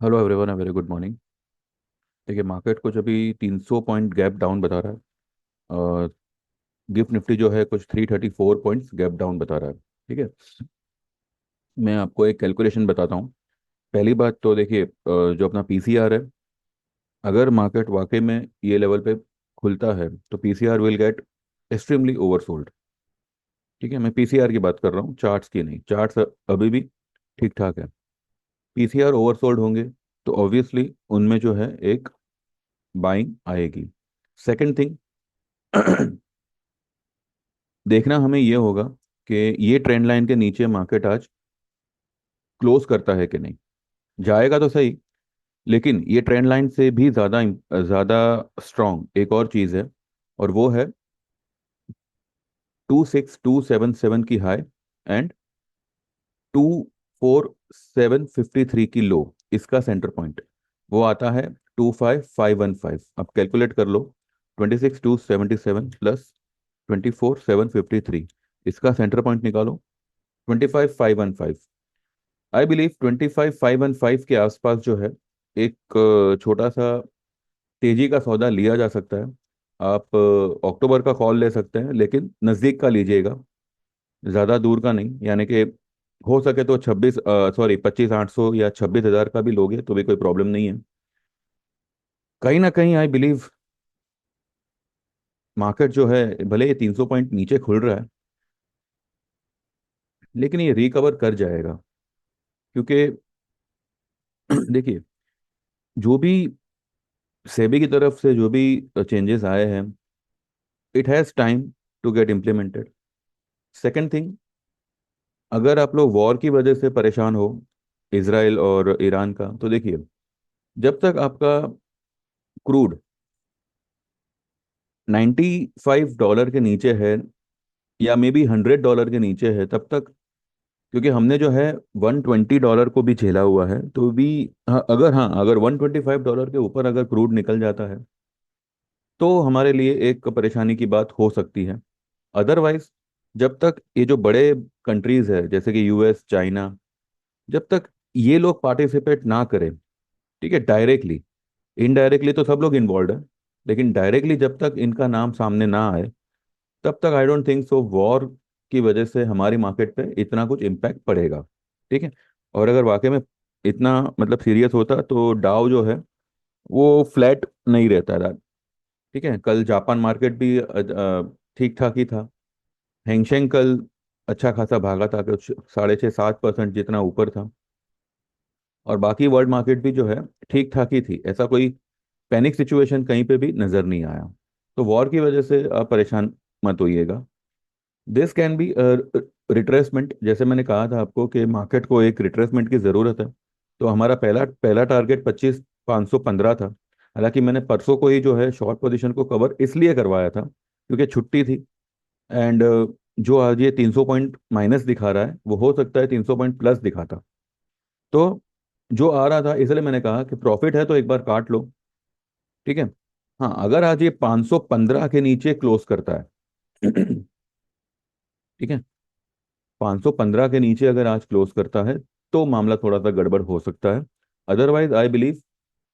Hello everyone, very good morning. देखिए, market कुछ अभी 300 पॉइंट गैप डाउन बता रहा है। और गिफ्ट निफ्टी जो है कुछ 334 पॉइंट्स गैप डाउन बता रहा है। ठीक है। मैं आपको एक कैलकुलेशन बताता हूँ। पहली बात तो देखिए, जो अपना पीसीआर है, अगर मार्केट वाकई में ये लेवल पे खुलता है तो PCR will get extremely oversold. ठीक है, मैं पीसीआर की बात कर रहा हूँ, चार्ट्स की नहीं। चार्ट्स अभी भी ठीक ठाक है। पीसीआर ओवरसोल्ड होंगे तो ऑब्वियसली उनमें जो है एक बाइंग आएगी। सेकंड थिंग, देखना हमें ये होगा कि ये ट्रेंड लाइन के नीचे मार्केट आज क्लोज करता है कि नहीं। जाएगा तो सही, लेकिन ये ट्रेंड लाइन से भी ज़्यादा स्ट्रॉन्ग एक और चीज़ है, और वो है 26277 की हाई एंड 24753 की लो। इसका सेंटर पॉइंट वो आता है 25515। अब कैलकुलेट कर लो, 26277 प्लस 24753, इसका सेंटर पॉइंट निकालो, 25515। आई बिलीव 25515 के आसपास जो है एक छोटा सा तेजी का सौदा लिया जा सकता है। आप अक्टूबर का कॉल ले सकते हैं, लेकिन नज़दीक का लीजिएगा, ज़्यादा दूर का नहीं। यानी कि हो सके तो 25,800 या 26,000 का भी लोगे तो भी कोई प्रॉब्लम नहीं है। कहीं ना कहीं आई बिलीव मार्केट जो है, भले ये 300 पॉइंट नीचे खुल रहा है, लेकिन ये रिकवर कर जाएगा। क्योंकि देखिए, जो भी सेबी की तरफ से जो भी चेंजेस आए हैं, it has time to get implemented. Second thing, अगर आप लोग वॉर की वजह से परेशान हो, इसराइल और ईरान का, तो देखिए, जब तक आपका क्रूड $95 के नीचे है या मे बी $100 के नीचे है, तब तक, क्योंकि हमने जो है $120 को भी झेला हुआ है, तो भी अगर $125 के ऊपर अगर क्रूड निकल जाता है तो हमारे लिए एक परेशानी की बात हो सकती है। अदरवाइज, जब तक ये जो बड़े कंट्रीज है जैसे कि यूएस, चाइना, जब तक ये लोग पार्टिसिपेट ना करें, ठीक है, डायरेक्टली, इनडायरेक्टली तो सब लोग इन्वॉल्व है, लेकिन डायरेक्टली जब तक इनका नाम सामने ना आए, तब तक I don't think so war की वजह से हमारी मार्केट पे इतना कुछ इम्पैक्ट पड़ेगा। ठीक है। और अगर वाकई में इतना मतलब सीरियस होता तो डाउ जो है वो फ्लैट नहीं रहता था। ठीक है, कल जापान मार्केट भी ठीक ठाक ही था। हैंगसेंग कल अच्छा खासा भागा था, कुछ 6.5-7% जितना ऊपर था। और बाकी वर्ल्ड मार्केट भी जो है ठीक ठाक ही थी, ऐसा कोई पैनिक सिचुएशन कहीं पे भी नजर नहीं आया। तो वॉर की वजह से आप परेशान मत होइएगा। दिस कैन बी रिट्रेसमेंट, जैसे मैंने कहा था आपको कि मार्केट को एक रिट्रेसमेंट की ज़रूरत है। तो हमारा पहला पहला टारगेट 25,515 था। हालांकि मैंने परसों को ही जो है शॉर्ट पोजीशन को कवर इसलिए करवाया था क्योंकि छुट्टी थी। एंड जो आज ये 300 पॉइंट माइनस दिखा रहा है, वो हो सकता है 300 पॉइंट प्लस दिखाता। तो जो आ रहा था, इसलिए मैंने कहा कि प्रॉफिट है तो एक बार काट लो। ठीक है। हाँ, अगर आज ये 515 के नीचे क्लोज करता है ठीक है, 515 के नीचे अगर आज क्लोज करता है तो मामला थोड़ा सा गड़बड़ हो सकता है। Otherwise I believe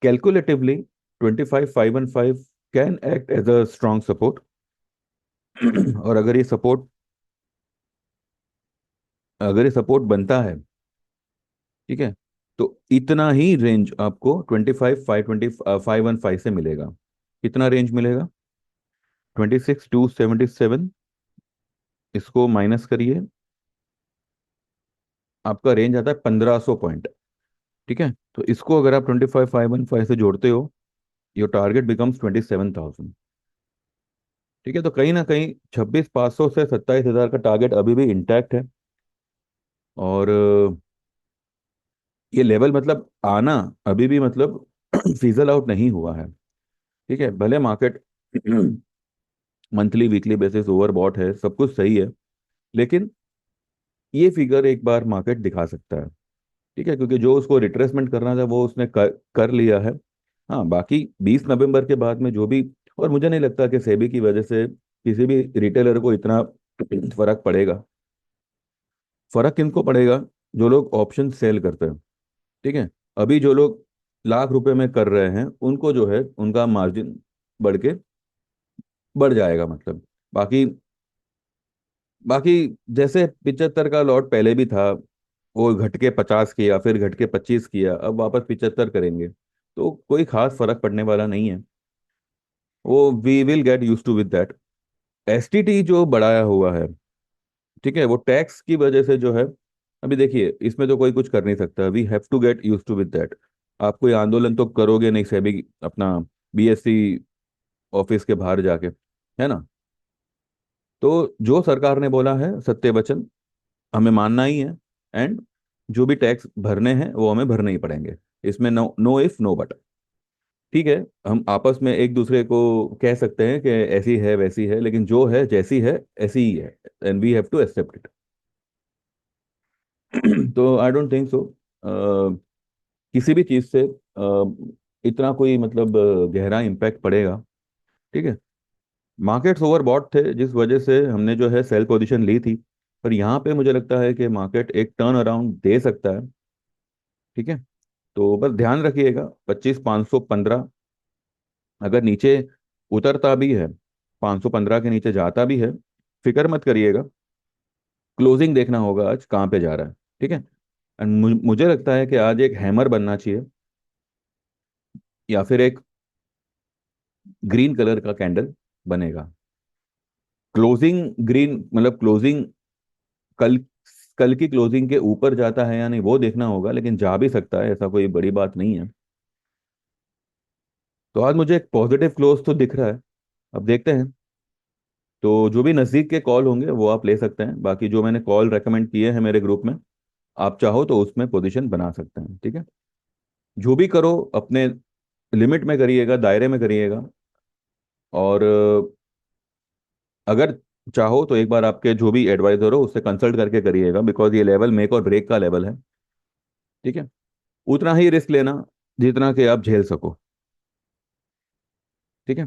calculatively 25,515 can act as a strong support. और अगर ये सपोर्ट बनता है, ठीक है, तो इतना ही रेंज आपको 25,515 से मिलेगा। कितना रेंज मिलेगा? 26,277, इसको माइनस करिए, आपका रेंज आता है 1,500 पॉइंट। ठीक है, तो इसको अगर आप 25,515 से जोड़ते हो, योर टारगेट बिकम्स 27,000। ठीक है, तो कहीं ना कहीं 26,500 से 27,000 का टारगेट अभी भी इंटैक्ट है। और ये लेवल मतलब आना अभी भी मतलब फिजल आउट नहीं हुआ है। ठीक है, भले market monthly weekly basis overbought है, सब कुछ सही है, लेकिन ये फिगर एक बार मार्केट दिखा सकता है। ठीक है, क्योंकि जो उसको रिट्रेसमेंट करना था वो उसने कर लिया है। हाँ, बाकी 20 नवंबर के बाद में जो भी, और मुझे नहीं लगता कि सेबी की वजह से किसी भी रिटेलर को इतना फर्क पड़ेगा। फर्क किनको पड़ेगा? जो लोग ऑप्शन सेल करते हैं। ठीक है, अभी जो लोग लाख रुपए में कर रहे हैं उनको जो है उनका मार्जिन बढ़ के बढ़ जाएगा मतलब। बाकी बाकी जैसे 75 का लॉट पहले भी था, वो घट के 50 किया, फिर घट के 25 किया, अब वापस 75 करेंगे, तो कोई खास फर्क पड़ने वाला नहीं है। वो we will get use to with that. STT जो बढ़ाया हुआ है, ठीक है, वो टैक्स की वजह से जो है, अभी देखिए इसमें तो कोई कुछ कर नहीं सकता, we have to get use to with that. आप कोई आंदोलन तो करोगे नहीं सेबी अपना बीएससी ऑफिस के बाहर जाके, है ना? तो जो सरकार ने बोला है सत्य वचन, हमें मानना ही है। एंड जो भी टैक्स भरने हैं वो हमें भरने ही पड़ेंगे। इसमें no no if no but. ठीक है, हम आपस में एक दूसरे को कह सकते हैं कि ऐसी है वैसी है, लेकिन जो है जैसी है ऐसी ही है, and we have to accept it. तो आई डोंट थिंक सो किसी भी चीज़ से इतना कोई मतलब गहरा इम्पैक्ट पड़ेगा। ठीक है, मार्केट्स ओवरबॉट थे जिस वजह से हमने जो है सेल पोजीशन ली थी, पर यहाँ पे मुझे लगता है कि मार्केट एक टर्न अराउंड दे सकता है। ठीक है, तो बस ध्यान रखिएगा 25,515 अगर नीचे उतरता भी है, 515 के नीचे जाता भी है, फिक्र मत करिएगा, क्लोजिंग देखना होगा आज कहाँ पे जा रहा है। ठीक है, एंड मुझे लगता है कि आज एक हैमर बनना चाहिए, या फिर एक ग्रीन कलर का कैंडल बनेगा। क्लोजिंग ग्रीन मतलब क्लोजिंग कल कल की क्लोजिंग के ऊपर जाता है या नहीं वो देखना होगा, लेकिन जा भी सकता है, ऐसा कोई बड़ी बात नहीं है। तो आज मुझे एक पॉजिटिव क्लोज तो दिख रहा है, अब देखते हैं। तो जो भी नज़दीक के कॉल होंगे वो आप ले सकते हैं, बाकी जो मैंने कॉल रेकमेंड किए हैं मेरे ग्रुप में, आप चाहो तो उसमें पोजीशन बना सकते हैं। ठीक है, जो भी करो अपने लिमिट में करिएगा, दायरे में करिएगा। और अगर चाहो तो एक बार आपके जो भी एडवाइजर हो उससे कंसल्ट करके करिएगा, बिकॉज ये लेवल मेक और ब्रेक का लेवल है। ठीक है, उतना ही रिस्क लेना जितना कि आप झेल सको। ठीक है,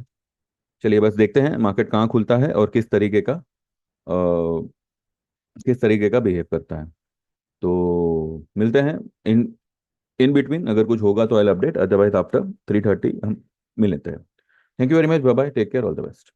चलिए बस देखते हैं मार्केट कहाँ खुलता है और किस तरीके का बिहेव करता है। तो मिलते हैं इन इन बिटवीन, अगर कुछ होगा तो आई अपडेट, अदरवाइज आफ्टर 3:30 हम मिल लेते हैं। Thank you very much, bye bye, take care, all the best.